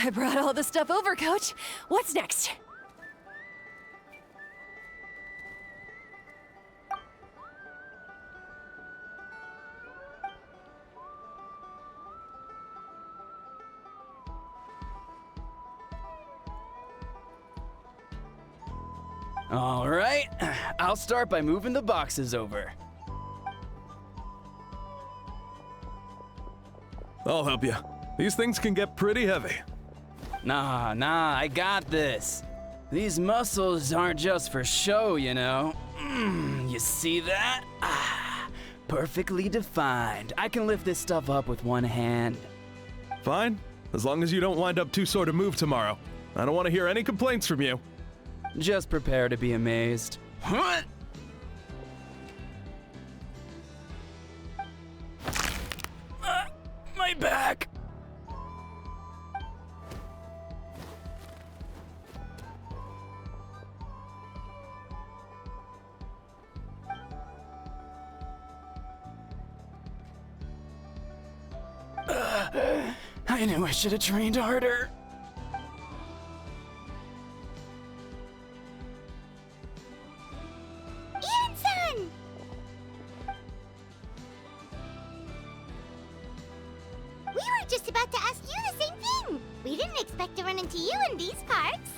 I brought all the stuff over, Coach. What's next? All right, I'll start by moving the boxes over. I'll help you. These things can get pretty heavy. Nah, I got this. These muscles aren't just for show, you know. You see that? Perfectly defined. I can lift this stuff up with one hand. Fine, as long as you don't wind up too sore to move tomorrow. I don't want to hear any complaints from you. Just prepare to be amazed. What? My back! I knew I should have trained harder. Iansan! We were just about to ask you the same thing. We didn't expect to run into you in these parts.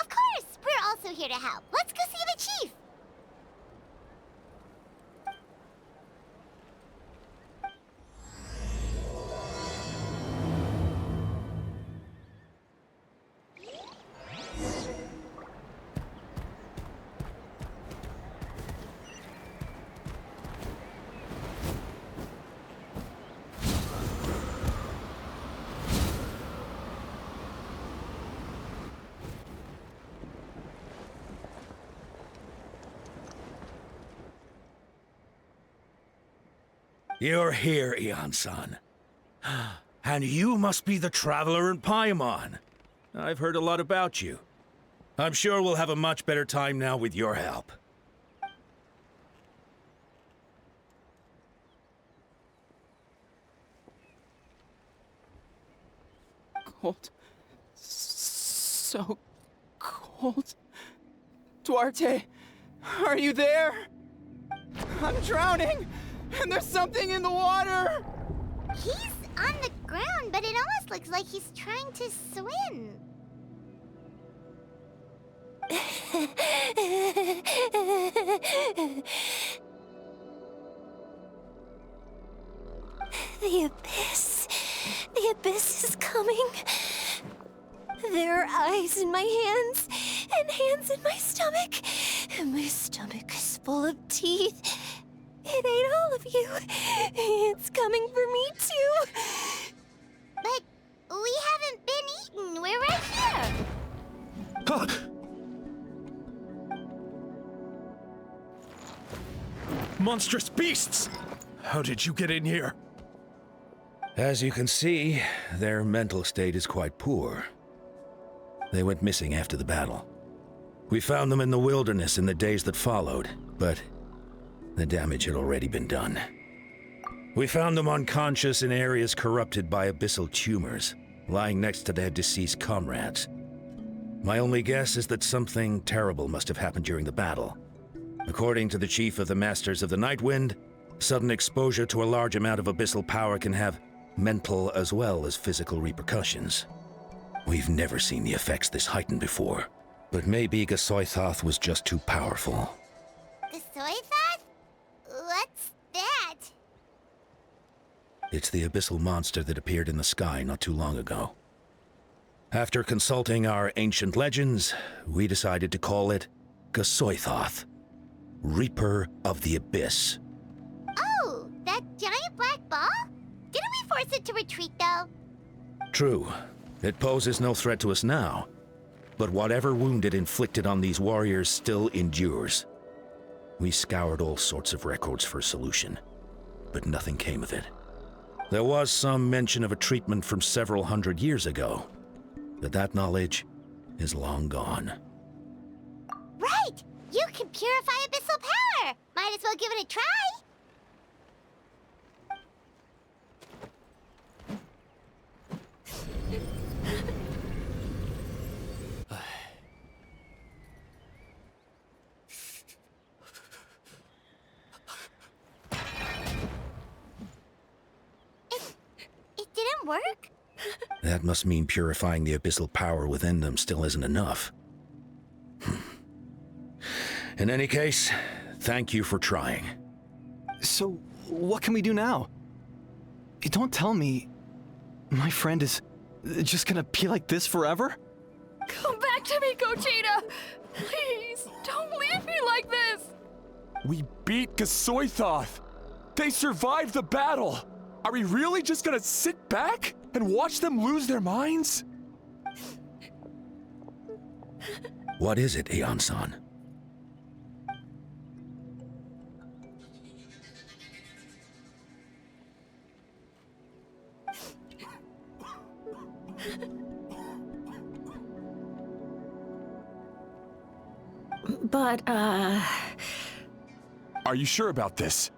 Of course! We're also here to help. Let's go see the chief! You're here, Iansan. And you must be the traveler in Paimon. I've heard a lot about you. I'm sure we'll have a much better time now with your help. Cold. So cold. Duarte, are you there? I'm drowning, and there's something in the water! He's on the ground, but it almost looks like he's trying to swim. The Abyss. The Abyss is coming. There are eyes in my hands, and hands in my stomach. And my stomach is full of teeth. It ate all of you. It's coming for me, too. But we haven't been eaten. We're right here. Huh. Monstrous beasts! How did you get in here? As you can see, their mental state is quite poor. They went missing after the battle. We found them in the wilderness in the days that followed, but the damage had already been done. We found them unconscious in areas corrupted by abyssal tumors, lying next to their deceased comrades. My only guess is that something terrible must have happened during the battle. According to the chief of the Masters of the Nightwind, sudden exposure to a large amount of abyssal power can have mental as well as physical repercussions. We've never seen the effects this heightened before, but maybe Gasoithoth was just too powerful. Gasoithoth? What's that? It's the abyssal monster that appeared in the sky not too long ago. After consulting our ancient legends, we decided to call it Gasoithoth, Reaper of the Abyss. Oh, that giant black ball? Didn't we force it to retreat, though? True, it poses no threat to us now, but whatever wound it inflicted on these warriors still endures. We scoured all sorts of records for a solution, but nothing came of it. There was some mention of a treatment from several hundred years ago, but that knowledge is long gone. Right! You can purify Abyssal power! Might as well give it a try! It didn't work? That must mean purifying the abyssal power within them still isn't enough. In any case, thank you for trying. So, what can we do now? Don't tell me my friend is just gonna be like this forever? Come back to me, Gogeta! Please, don't leave me like this! We beat Gasoithoth! They survived the battle! Are we really just gonna sit back and watch them lose their minds? What is it, Iansan? But, Are you sure about this?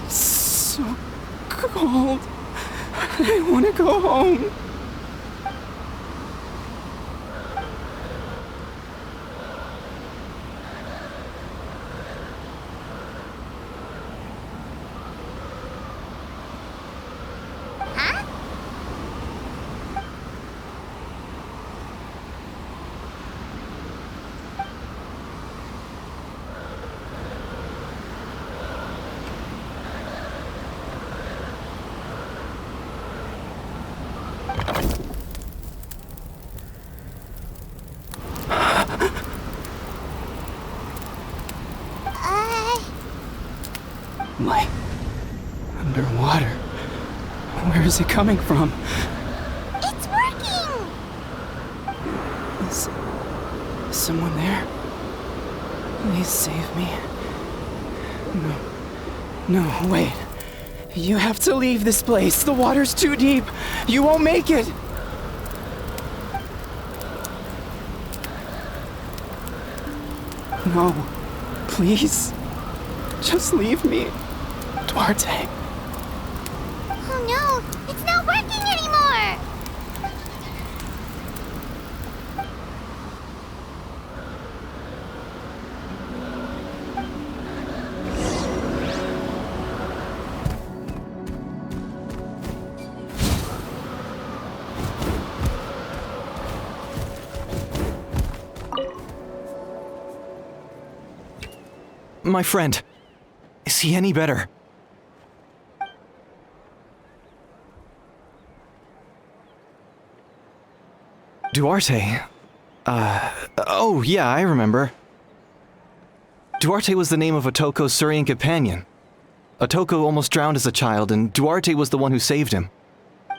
So cold. I want to go home. Huh? Light. Underwater. Where is it coming from? It's working! Is someone there? Please save me. No, wait. You have to leave this place. The water's too deep. You won't make it. No, please. Just leave me. Duarte. Oh no, it's not working anymore! My friend. Is he any better? Duarte? Oh yeah, I remember. Duarte was the name of Otoko's Surian companion. Otoko almost drowned as a child, and Duarte was the one who saved him.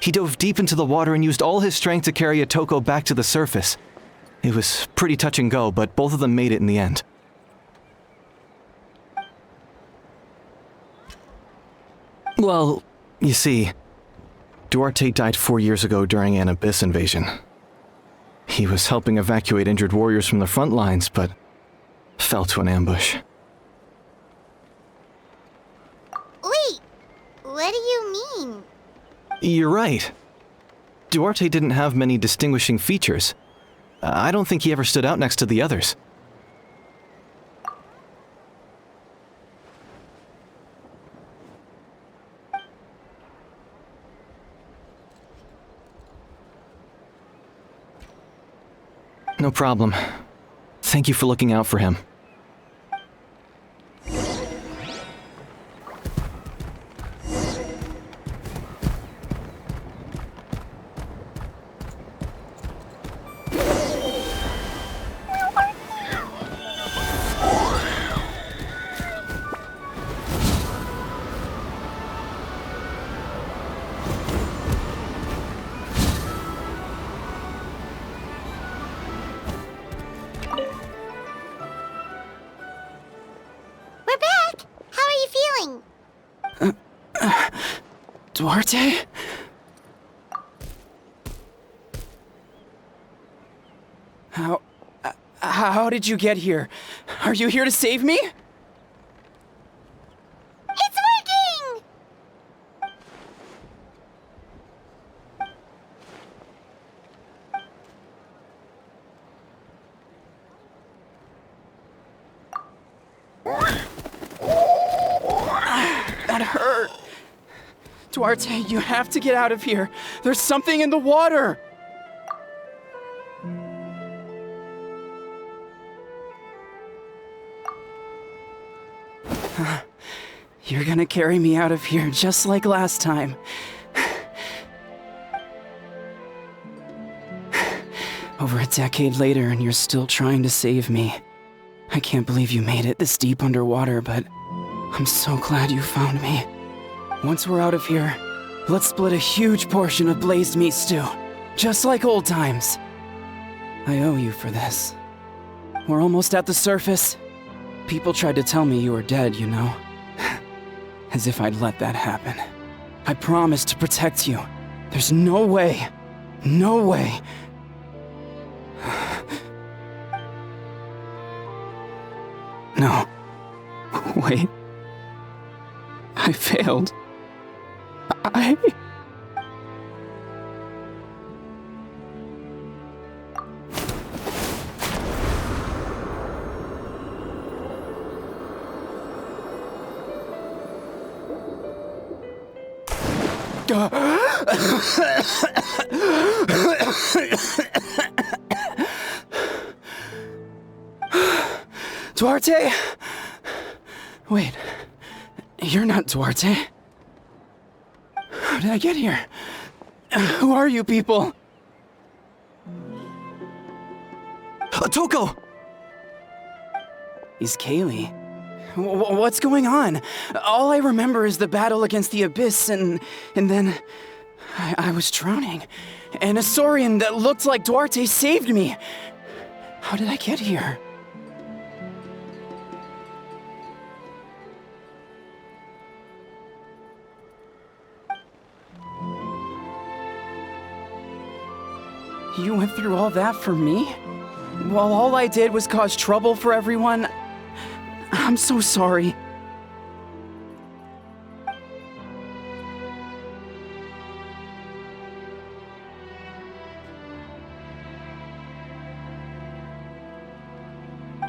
He dove deep into the water and used all his strength to carry Otoko back to the surface. It was pretty touch and go, but both of them made it in the end. Well, you see, Duarte died 4 years ago during an Abyss invasion. He was helping evacuate injured warriors from the front lines, but fell to an ambush. Wait, what do you mean? You're right. Duarte didn't have many distinguishing features. I don't think he ever stood out next to the others. No problem. Thank you for looking out for him. We're back! How are you feeling? Duarte? How did you get here? Are you here to save me? It's working! That hurt. Duarte, you have to get out of here. There's something in the water. You're gonna carry me out of here just like last time. Over a decade later, and you're still trying to save me. I can't believe you made it this deep underwater, but I'm so glad you found me. Once we're out of here, let's split a huge portion of blazed meat stew, just like old times. I owe you for this. We're almost at the surface. People tried to tell me you were dead, you know. As if I'd let that happen. I promised to protect you. There's no way. No way. No. Wait. I failed. Duarte? Wait, you're not Duarte. How did I get here? Who are you people? Otoko! Is Kaylee? What's going on? All I remember is the battle against the Abyss, and then I was drowning. And a Saurian that looked like Duarte saved me. How did I get here? You went through all that for me? While all I did was cause trouble for everyone? I'm so sorry.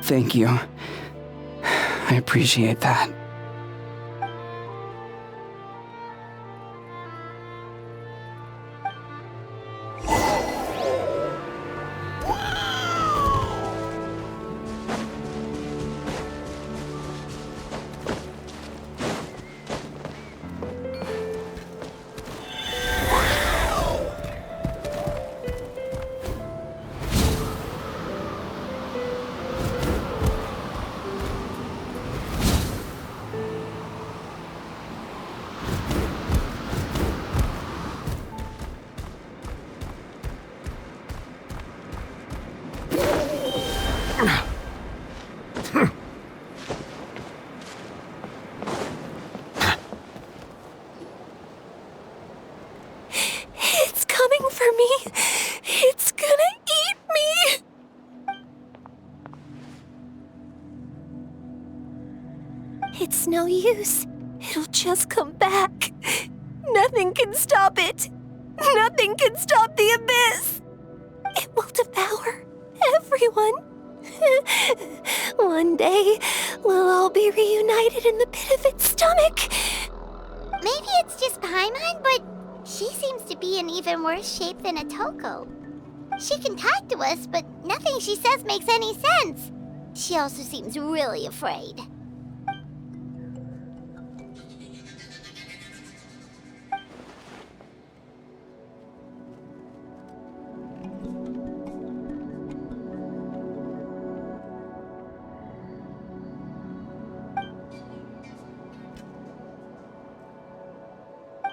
Thank you. I appreciate that. It's coming for me. It's gonna eat me. It's no use. It'll just come back. Nothing can stop it. Nothing can stop the abyss. It will devour everyone. One day, we'll all be reunited in the pit of its stomach. Maybe it's just Paimon, but she seems to be in even worse shape than Otoko. She can talk to us, but nothing she says makes any sense. She also seems really afraid.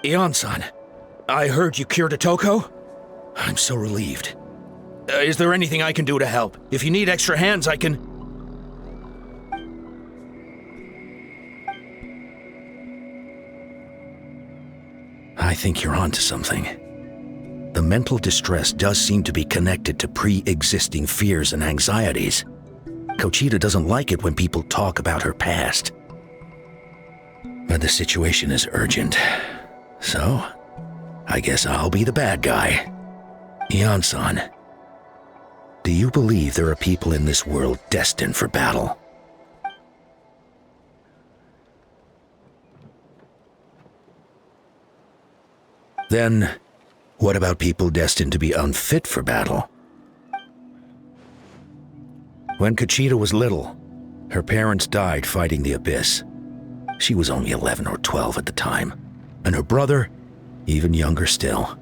Iansan, I heard you cured Otoko? I'm so relieved. Is there anything I can do to help? If you need extra hands, I can... I think you're onto something. The mental distress does seem to be connected to pre-existing fears and anxieties. Kochita doesn't like it when people talk about her past. But the situation is urgent. So, I guess I'll be the bad guy. Iansan, do you believe there are people in this world destined for battle? Then, what about people destined to be unfit for battle? When Kochita was little, her parents died fighting the Abyss. She was only 11 or 12 at the time, and her brother, even younger still.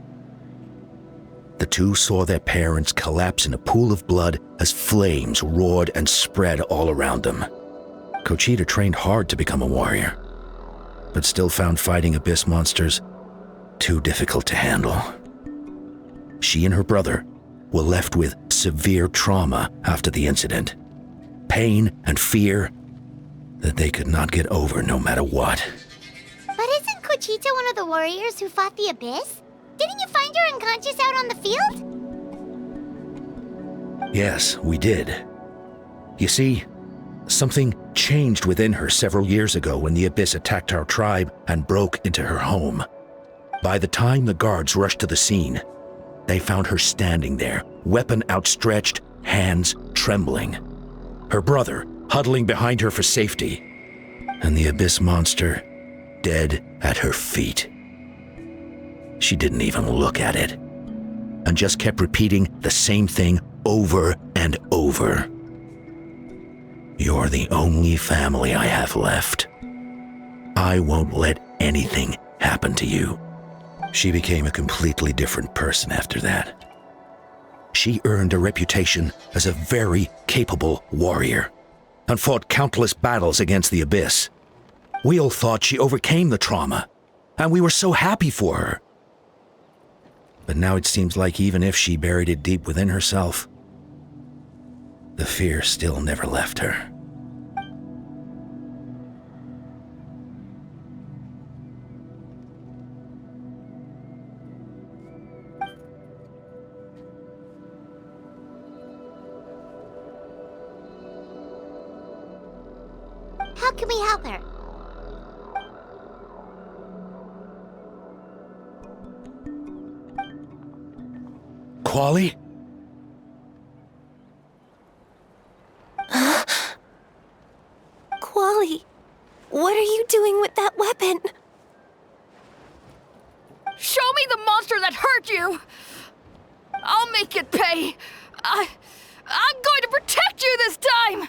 The two saw their parents collapse in a pool of blood as flames roared and spread all around them. Kochita trained hard to become a warrior, but still found fighting Abyss monsters too difficult to handle. She and her brother were left with severe trauma after the incident. Pain and fear that they could not get over no matter what. But isn't Kochita one of the warriors who fought the Abyss? Didn't you find her unconscious out on the field? Yes, we did. You see, something changed within her several years ago when the Abyss attacked our tribe and broke into her home. By the time the guards rushed to the scene, they found her standing there, weapon outstretched, hands trembling. Her brother huddling behind her for safety, and the Abyss monster dead at her feet. She didn't even look at it, and just kept repeating the same thing over and over. You're the only family I have left. I won't let anything happen to you. She became a completely different person after that. She earned a reputation as a very capable warrior, and fought countless battles against the Abyss. We all thought she overcame the trauma, and we were so happy for her. But now it seems like even if she buried it deep within herself, the fear still never left her. How can we help her? Quali? Quali, what are you doing with that weapon? Show me the monster that hurt you! I'll make it pay! I'm going to protect you this time!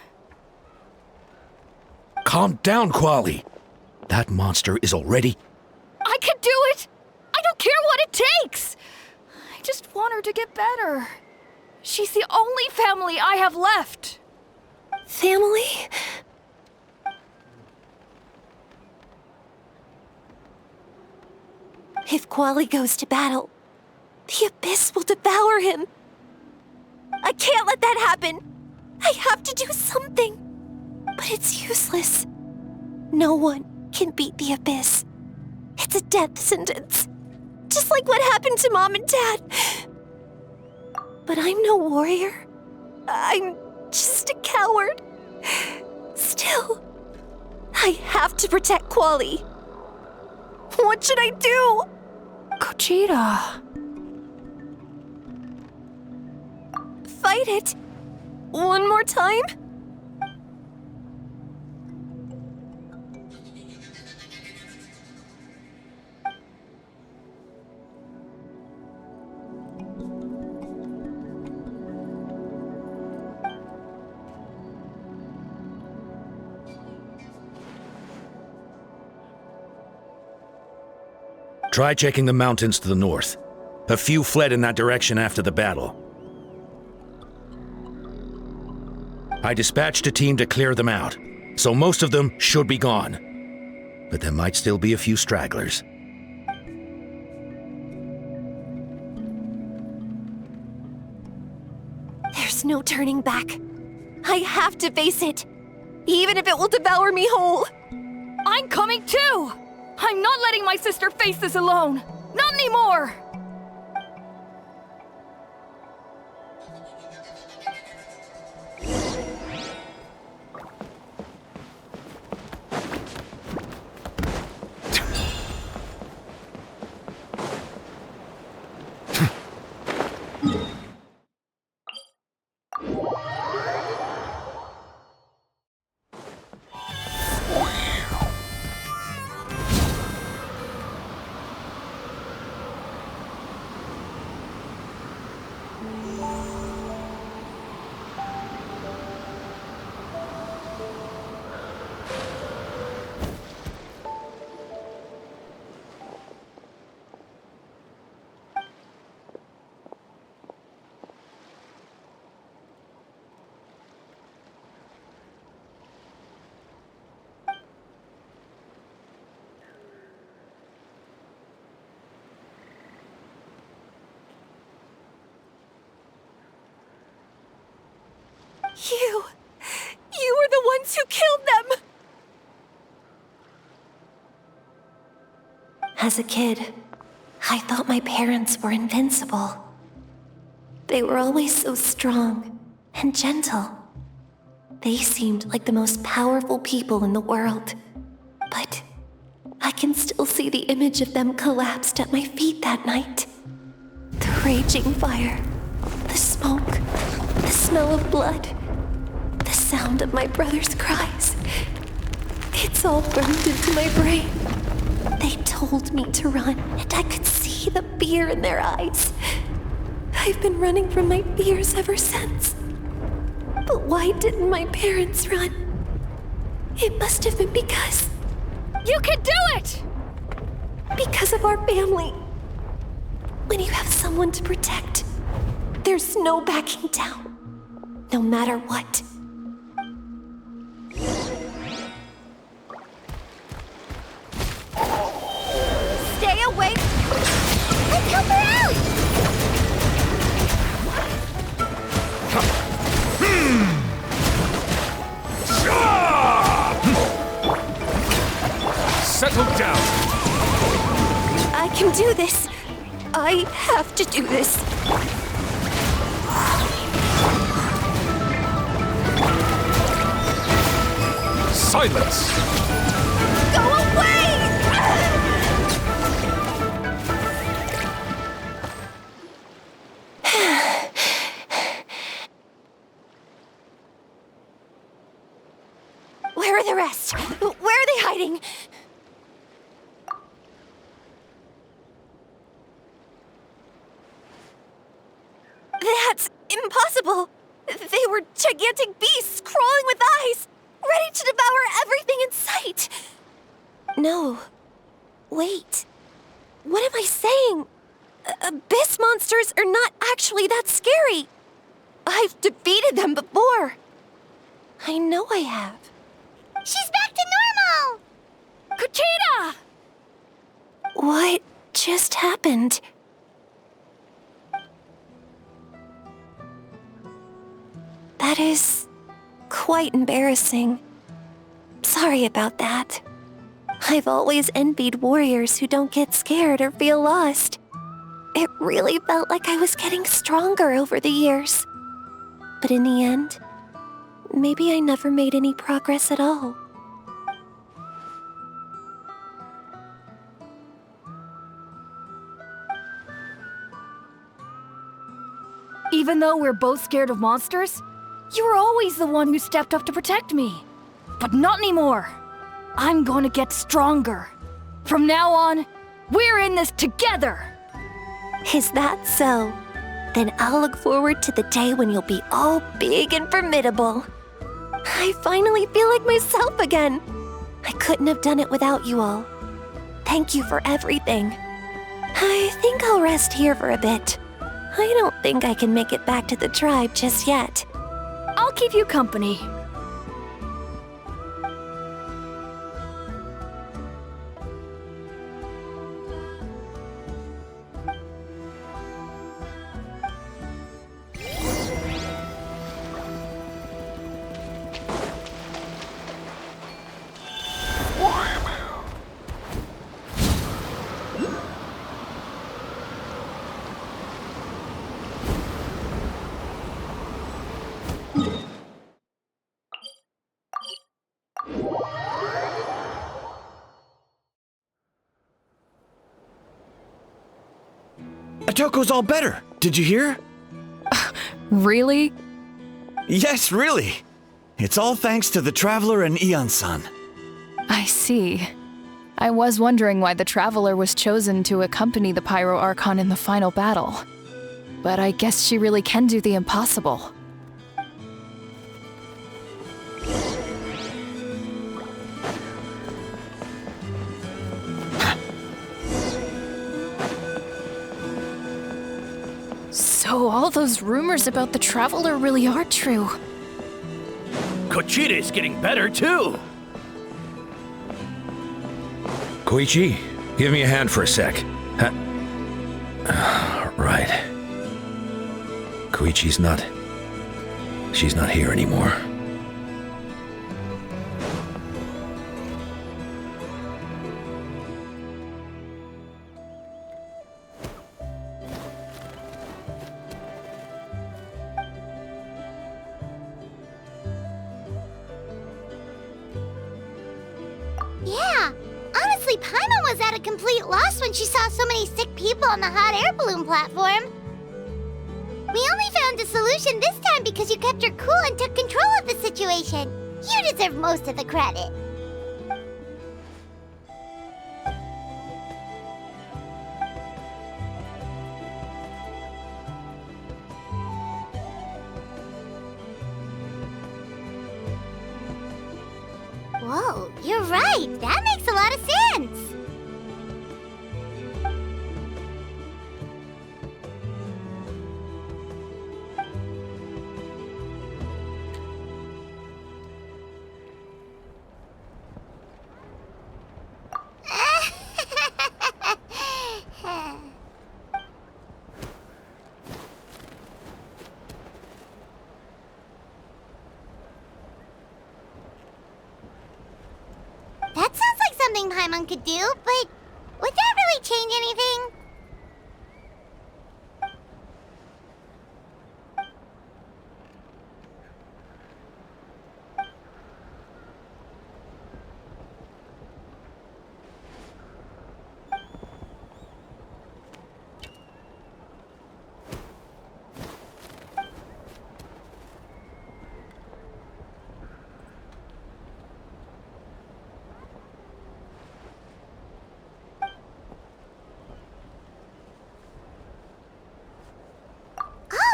Calm down, Quali. That monster is already... I can do it! I don't care what it takes! I just want her to get better. She's the only family I have left. Family? If Quali goes to battle, the Abyss will devour him. I can't let that happen. I have to do something. But it's useless. No one can beat the Abyss. It's a death sentence. Just like what happened to Mom and Dad. But I'm no warrior. I'm just a coward. Still, I have to protect Quali. What should I do? Gogeta. Fight it. One more time? Try checking the mountains to the north. A few fled in that direction after the battle. I dispatched a team to clear them out, so most of them should be gone. But there might still be a few stragglers. There's no turning back. I have to face it, even if it will devour me whole. I'm coming too! I'm not letting my sister face this alone! Not anymore! You were the ones who killed them! As a kid, I thought my parents were invincible. They were always so strong and gentle. They seemed like the most powerful people in the world. But I can still see the image of them collapsed at my feet that night. The raging fire, the smoke, the smell of blood, the sound of my brother's cries. It's all burned into my brain. They told me to run, and I could see the fear in their eyes. I've been running from my fears ever since. But why didn't my parents run? It must have been because... You can do it! Because of our family. When you have someone to protect, there's no backing down, no matter what. Stay away! Let's help her out! Settle down! I can do this. I have to do this. Silence! Go away! Where are the rest? Where are they hiding? That's impossible! They were gigantic beasts crawling with eyes, ready to devour everything in sight! No. Wait. What am I saying? Abyss monsters are not actually that scary. I've defeated them before. I know I have. She's back to normal! Gogeta! What just happened? That is quite embarrassing. Sorry about that. I've always envied warriors who don't get scared or feel lost. It really felt like I was getting stronger over the years. But in the end, maybe I never made any progress at all. Even though we're both scared of monsters, you were always the one who stepped up to protect me. But not anymore. I'm going to get stronger. From now on, we're in this together. Is that so? Then I'll look forward to the day when you'll be all big and formidable. I finally feel like myself again. I couldn't have done it without you all. Thank you for everything. I think I'll rest here for a bit. I don't think I can make it back to the tribe just yet. I'll keep you company. Atoko's all better. Did you hear? Really? Yes, really. It's all thanks to the Traveler and Iansan. I see. I was wondering why the Traveler was chosen to accompany the Pyro Archon in the final battle. But I guess she really can do the impossible. So all those rumors about the Traveler really are true. Kochida's getting better too! Koichi, give me a hand for a sec. Huh? Right. Koichi's not... She's not here anymore. Yeah, honestly, Paimon was at a complete loss when she saw so many sick people on the hot air balloon platform. We only found a solution this time because you kept your cool and took control of the situation. You deserve most of the credit. Whoa, you're right. That makes a lot of sense. That sounds like something Paimon could do, but would that really change anything?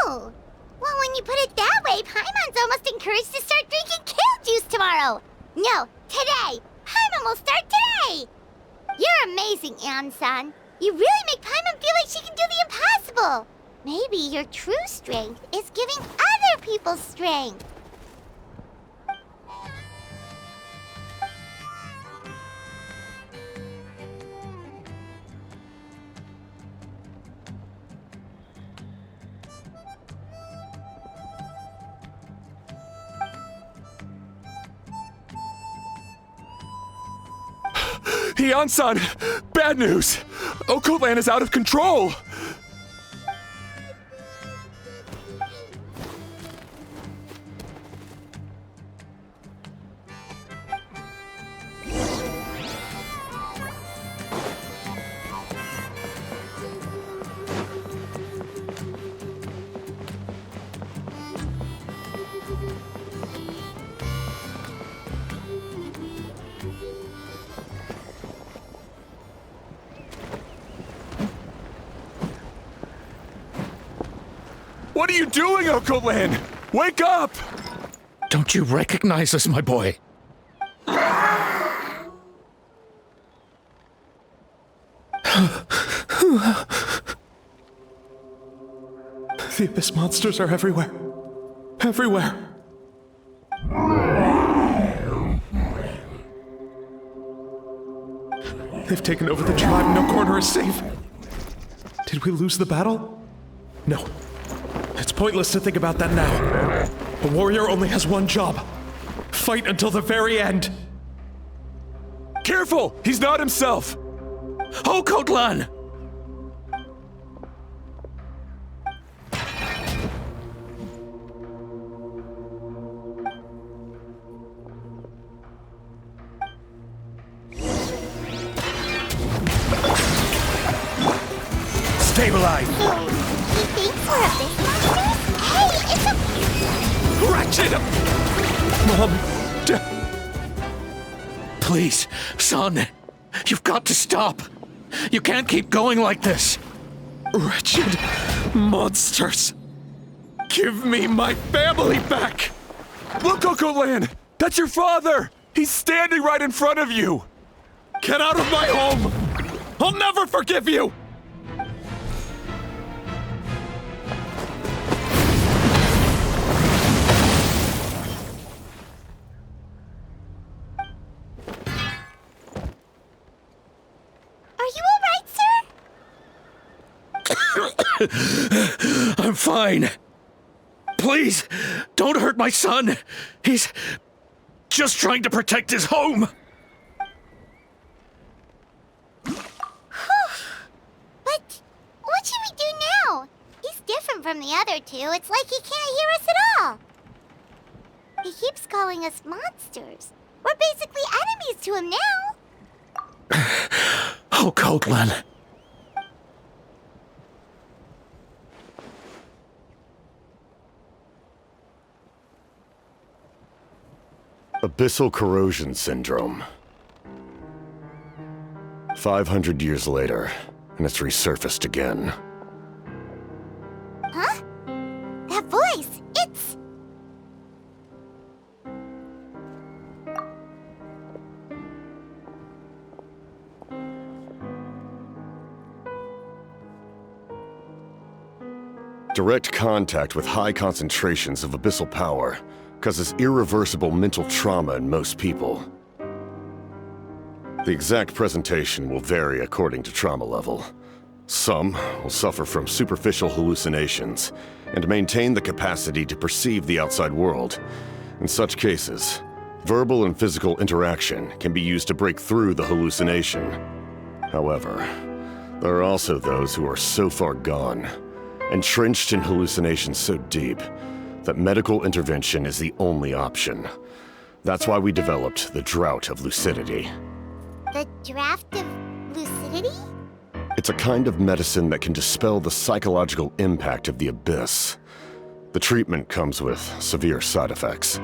Oh, well, when you put it that way, Paimon's almost encouraged to start drinking kale juice tomorrow. No, today. Paimon will start today. You're amazing, Iansan. You really make Paimon feel like she can do the impossible. Maybe your true strength is giving other people strength. Iansan! Bad news! Okotlan is out of control! What are you doing, Okotlan? Wake up! Don't you recognize us, my boy? The Abyss monsters are everywhere. Everywhere. They've taken over the tribe. No corner is safe. Did we lose the battle? No. It's pointless to think about that now. A warrior only has one job. Fight until the very end. Careful! He's not himself! Okotlan! Stabilize! He thinks we're Abyss monsters? Hey, it's a... Wretched! Mom! Please, son, you've got to stop. You can't keep going like this. Wretched monsters! Give me my family back! Look, Okotlan! That's your father! He's standing right in front of you! Get out of my home! I'll never forgive you! I'm fine. Please, don't hurt my son. He's just trying to protect his home. But what should we do now? He's different from the other two. It's like he can't hear us at all. He keeps calling us monsters. We're basically enemies to him now. Okotlan. Abyssal corrosion syndrome. 500 years later, and it's resurfaced again. Huh? That voice, it's... Direct contact with high concentrations of abyssal power causes irreversible mental trauma in most people. The exact presentation will vary according to trauma level. Some will suffer from superficial hallucinations and maintain the capacity to perceive the outside world. In such cases, verbal and physical interaction can be used to break through the hallucination. However, there are also those who are so far gone, entrenched in hallucinations so deep, that medical intervention is the only option. That's why we developed the Drought of Lucidity. The Draft of Lucidity? It's a kind of medicine that can dispel the psychological impact of the Abyss. The treatment comes with severe side effects,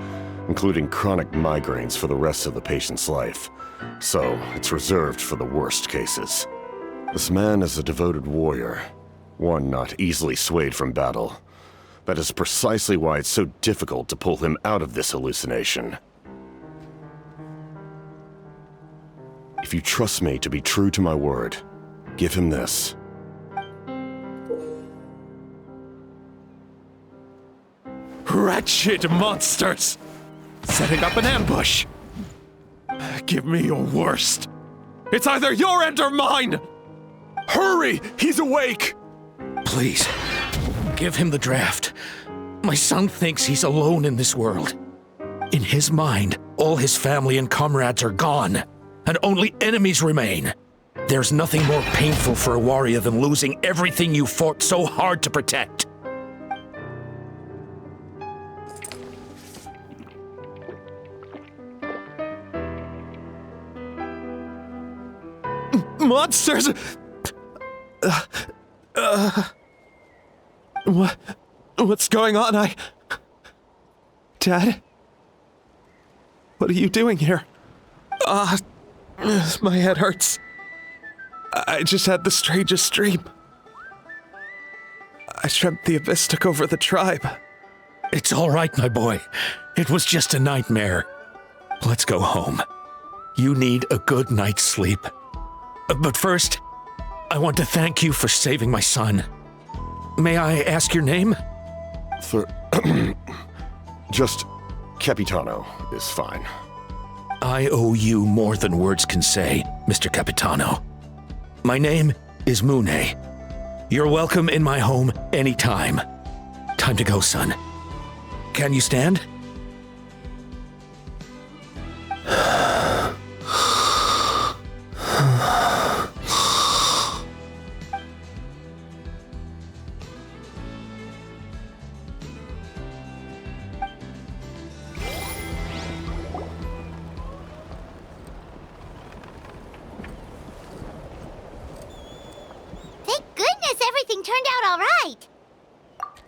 including chronic migraines for the rest of the patient's life, so it's reserved for the worst cases. This man is a devoted warrior, one not easily swayed from battle. That is precisely why it's so difficult to pull him out of this hallucination. If you trust me to be true to my word, give him this. Wretched monsters! Setting up an ambush! Give me your worst. It's either your end or mine! Hurry! He's awake! Please, give him the draft. My son thinks he's alone in this world. In his mind, all his family and comrades are gone, and only enemies remain. There's nothing more painful for a warrior than losing everything you fought so hard to protect. Monsters! What's going on? Dad? What are you doing here? My head hurts. I just had the strangest dream. I dreamt the Abyss took over the tribe. It's all right, my boy. It was just a nightmare. Let's go home. You need a good night's sleep. But first, I want to thank you for saving my son. May I ask your name? Just Capitano is fine. I owe you more than words can say, Mr. Capitano. My name is Mune. You're welcome in my home anytime. Time to go, son. Can you stand?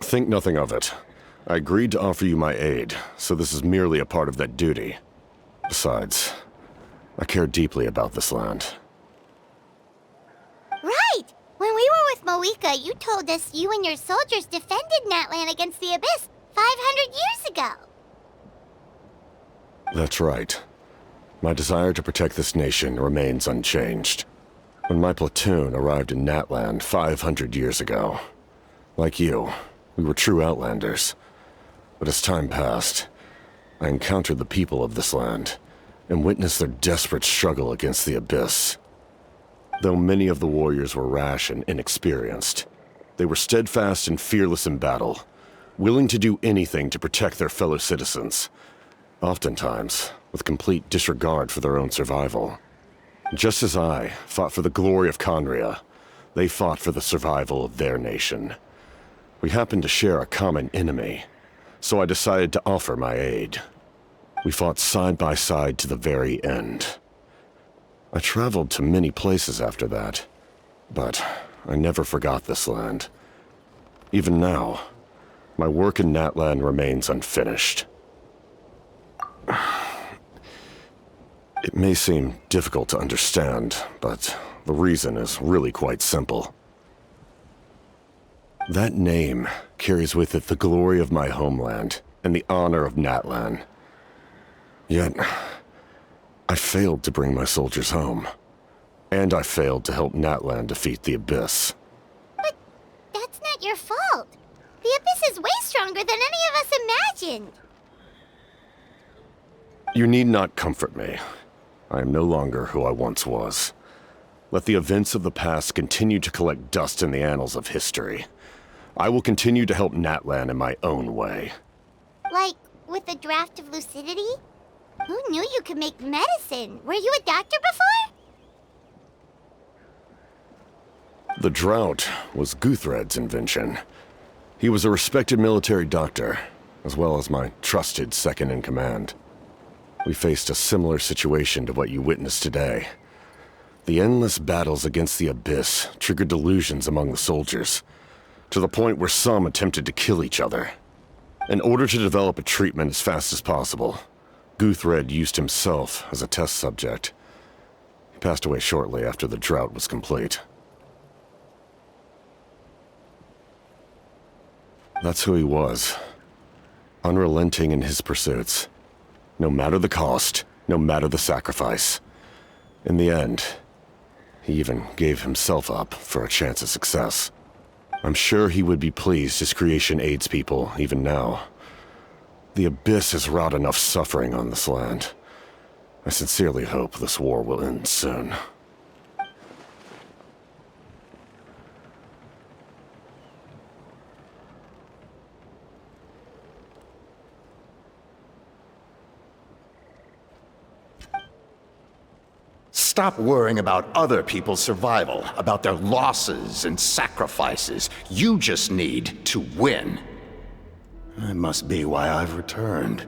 Think nothing of it. I agreed to offer you my aid, so this is merely a part of that duty. Besides, I care deeply about this land. Right! When we were with Moika, you told us you and your soldiers defended Natlan against the Abyss 500 years ago. That's right. My desire to protect this nation remains unchanged. When my platoon arrived in Natlan 500 years ago, like you, we were true outlanders. But as time passed, I encountered the people of this land and witnessed their desperate struggle against the Abyss. Though many of the warriors were rash and inexperienced, they were steadfast and fearless in battle, willing to do anything to protect their fellow citizens, oftentimes with complete disregard for their own survival. Just as I fought for the glory of Conria, they fought for the survival of their nation. We happened to share a common enemy, so I decided to offer my aid. We fought side by side to the very end. I traveled to many places after that, but I never forgot this land. Even now, my work in Natlan remains unfinished. It may seem difficult to understand, but the reason is really quite simple. That name carries with it the glory of my homeland and the honor of Natlan. Yet, I failed to bring my soldiers home. And I failed to help Natlan defeat the Abyss. But that's not your fault. The Abyss is way stronger than any of us imagined. You need not comfort me. I am no longer who I once was. Let the events of the past continue to collect dust in the annals of history. I will continue to help Natlan in my own way. Like, with the draft of lucidity? Who knew you could make medicine? Were you a doctor before? The drought was Guthred's invention. He was a respected military doctor, as well as my trusted second-in-command. We faced a similar situation to what you witnessed today. The endless battles against the Abyss triggered delusions among the soldiers, to the point where some attempted to kill each other. In order to develop a treatment as fast as possible, Guthred used himself as a test subject. He passed away shortly after the drought was complete. That's who he was. Unrelenting in his pursuits. No matter the cost, no matter the sacrifice. In the end, he even gave himself up for a chance at success. I'm sure he would be pleased his creation aids people even now. The Abyss has wrought enough suffering on this land. I sincerely hope this war will end soon. Stop worrying about other people's survival, about their losses and sacrifices. You just need to win. That must be why I've returned.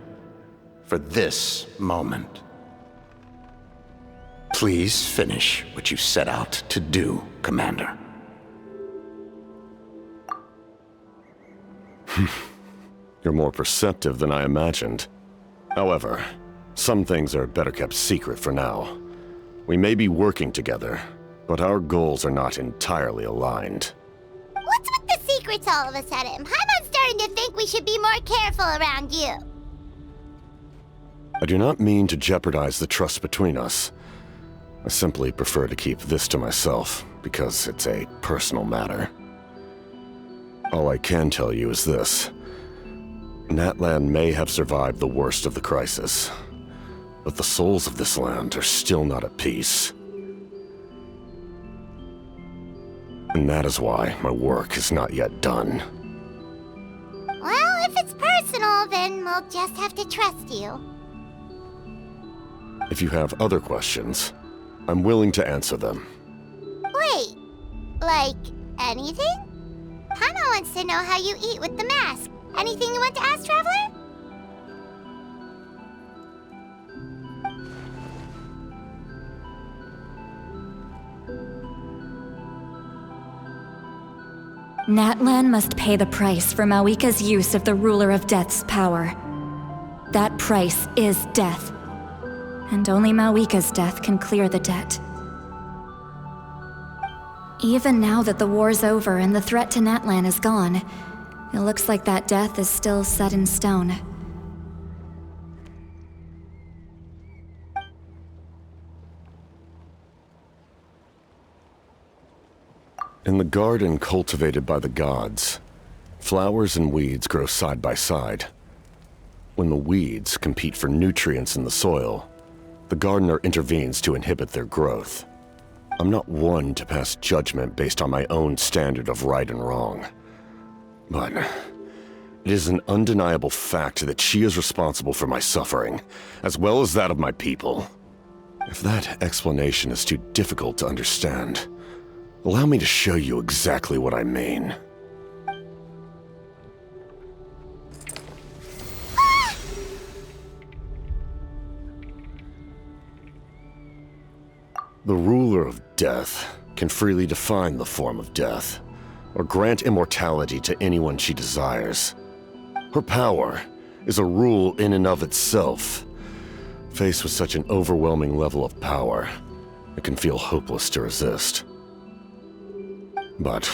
For this moment. Please finish what you set out to do, Commander. You're more perceptive than I imagined. However, some things are better kept secret for now. We may be working together, but our goals are not entirely aligned. What's with the secrets all of a sudden? Paimon's starting to think we should be more careful around you. I do not mean to jeopardize the trust between us. I simply prefer to keep this to myself, because it's a personal matter. All I can tell you is this. Natlan may have survived the worst of the crisis, but the souls of this land are still not at peace. And that is why my work is not yet done. Well, if it's personal, then we'll just have to trust you. If you have other questions, I'm willing to answer them. Wait, like anything? Paimon wants to know how you eat with the mask. Anything you want to ask, Traveler? Natlan must pay the price for Mawika's use of the Ruler of Death's power. That price is death. And only Mawika's death can clear the debt. Even now that the war's over and the threat to Natlan is gone, it looks like that death is still set in stone. In the garden cultivated by the gods, flowers and weeds grow side by side. When the weeds compete for nutrients in the soil, the gardener intervenes to inhibit their growth. I'm not one to pass judgment based on my own standard of right and wrong. But it is an undeniable fact that she is responsible for my suffering, as well as that of my people. If that explanation is too difficult to understand, allow me to show you exactly what I mean. The ruler of death can freely define the form of death, or grant immortality to anyone she desires. Her power is a rule in and of itself. Faced with such an overwhelming level of power, it can feel hopeless to resist. But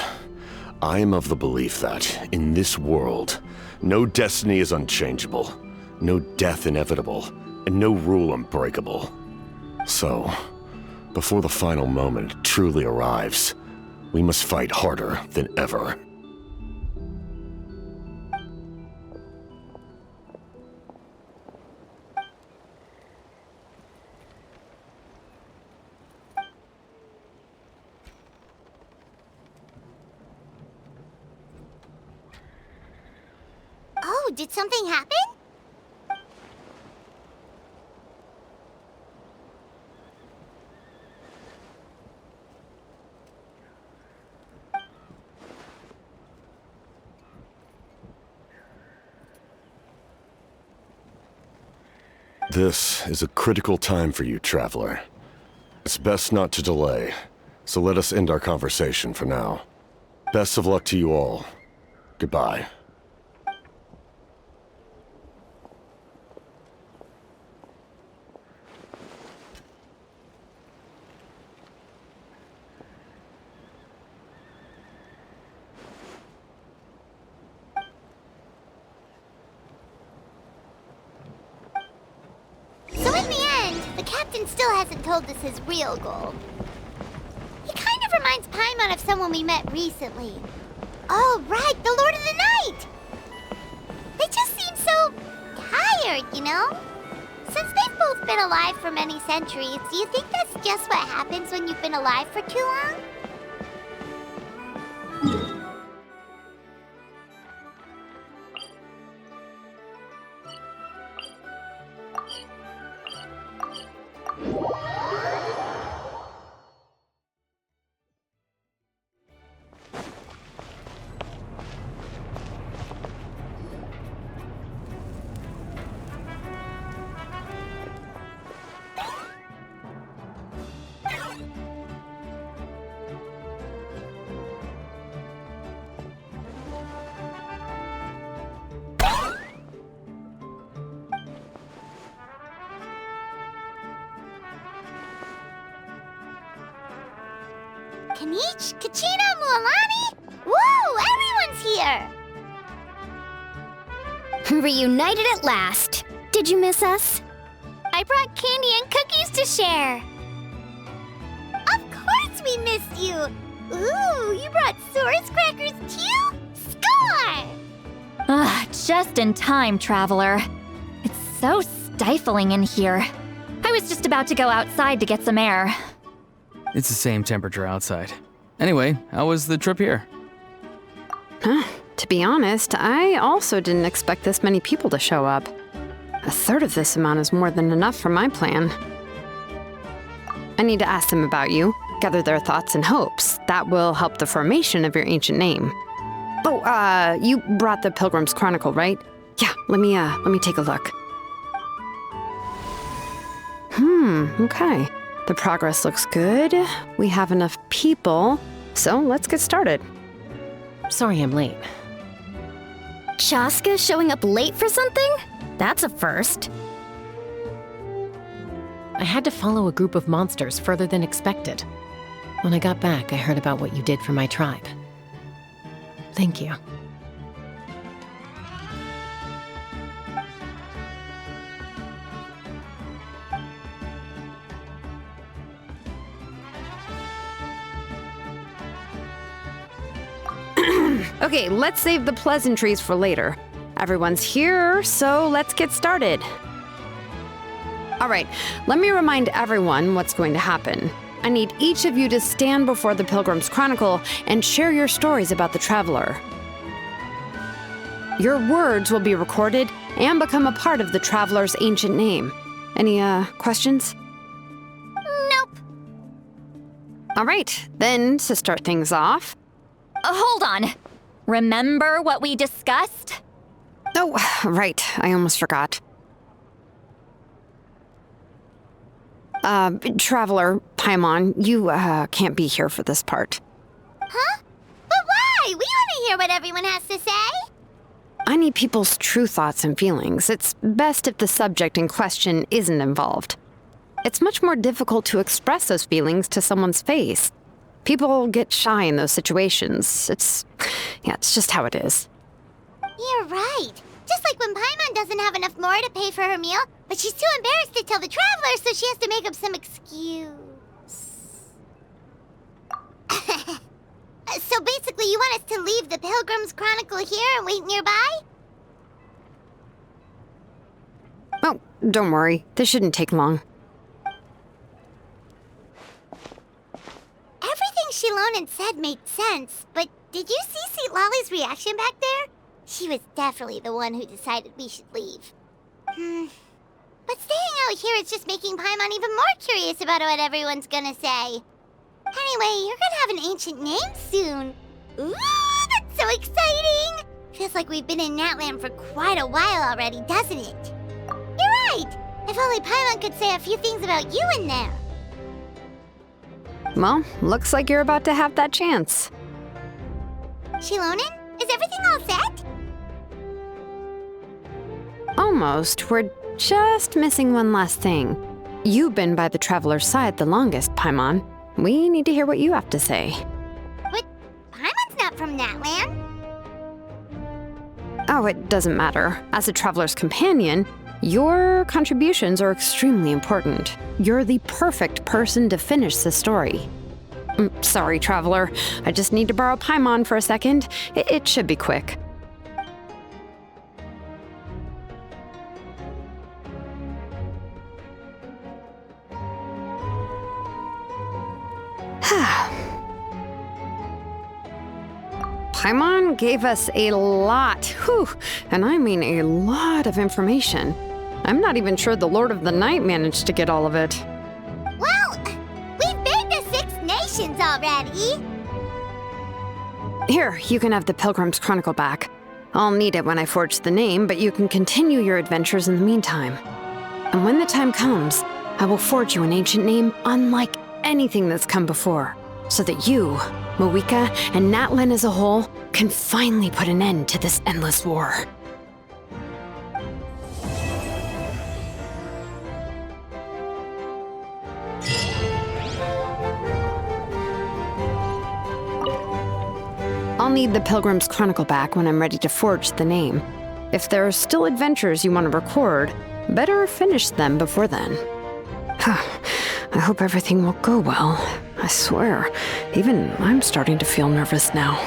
I am of the belief that, in this world, no destiny is unchangeable, no death inevitable, and no rule unbreakable. So, before the final moment truly arrives, we must fight harder than ever. Oh, did something happen? This is a critical time for you, Traveler. It's best not to delay, so let us end our conversation for now. Best of luck to you all. Goodbye. So in the end, the captain still hasn't told us his real goal. He kind of reminds Paimon of someone we met recently. Oh, right, the Lord of the Night! They just seem so tired, you know? Since they've both been alive for many centuries, do you think that's just what happens when you've been alive for too long? Kanich, Kachina, Mualani? Woo! Everyone's here! Reunited at last. Did you miss us? I brought candy and cookies to share. Of course we missed you! Ooh, you brought Source crackers too? Score! Just in time, Traveler. It's so stifling in here. I was just about to go outside to get some air. It's the same temperature outside. Anyway, how was the trip here? To be honest, I also didn't expect this many people to show up. A third of this amount is more than enough for my plan. I need to ask them about you, gather their thoughts and hopes. That will help the formation of your ancient name. Oh, you brought the Pilgrim's Chronicle, right? Yeah, let me take a look. Okay. The progress looks good. We have enough people, so let's get started. Sorry I'm late. Shaska showing up late for something? That's a first. I had to follow a group of monsters further than expected. When I got back, I heard about what you did for my tribe. Thank you. Okay, let's save the pleasantries for later. Everyone's here, so let's get started. All right, let me remind everyone what's going to happen. I need each of you to stand before the Pilgrim's Chronicle and share your stories about the Traveler. Your words will be recorded and become a part of the Traveler's ancient name. Any, questions? Nope. All right, then, to start things off... Hold on. Remember what we discussed? Oh, right, I almost forgot. Traveler, Paimon, you, can't be here for this part. Huh? But why? We want to hear what everyone has to say. I need people's true thoughts and feelings. It's best if the subject in question isn't involved. It's much more difficult to express those feelings to someone's face. People get shy in those situations. It's just how it is. You're right. Just like when Paimon doesn't have enough more to pay for her meal, but she's too embarrassed to tell the Traveler, so she has to make up some excuse. So basically, you want us to leave the Pilgrim's Chronicle here and wait nearby? Oh, don't worry. This shouldn't take long. Everything Shilonen said made sense, but did you see Sweet Lolly's reaction back there? She was definitely the one who decided we should leave. But staying out here is just making Paimon even more curious about what everyone's gonna say. Anyway, you're gonna have an ancient name soon. Ooh, that's so exciting! Feels like we've been in Natlan for quite a while already, doesn't it? You're right! If only Paimon could say a few things about you in there. Well, looks like you're about to have that chance. Shilonen, is everything all set? Almost. We're just missing one last thing. You've been by the Traveler's side the longest, Paimon. We need to hear what you have to say. But Paimon's not from Natlan. Oh, it doesn't matter. As a Traveler's companion, your contributions are extremely important. You're the perfect person to finish the story. Sorry, Traveler. I just need to borrow Paimon for a second. It should be quick. Paimon gave us a lot, and I mean a lot of information. I'm not even sure the Lord of the Night managed to get all of it. Well, we've been to 6 nations already. Here, you can have the Pilgrim's Chronicle back. I'll need it when I forge the name, but you can continue your adventures in the meantime. And when the time comes, I will forge you an ancient name unlike anything that's come before, so that you, Moeka, and Natlan as a whole can finally put an end to this endless war. need the Pilgrim's Chronicle back when I'm ready to forge the name. If there are still adventures you want to record, better finish them before then. I hope everything will go well. I swear, even I'm starting to feel nervous now.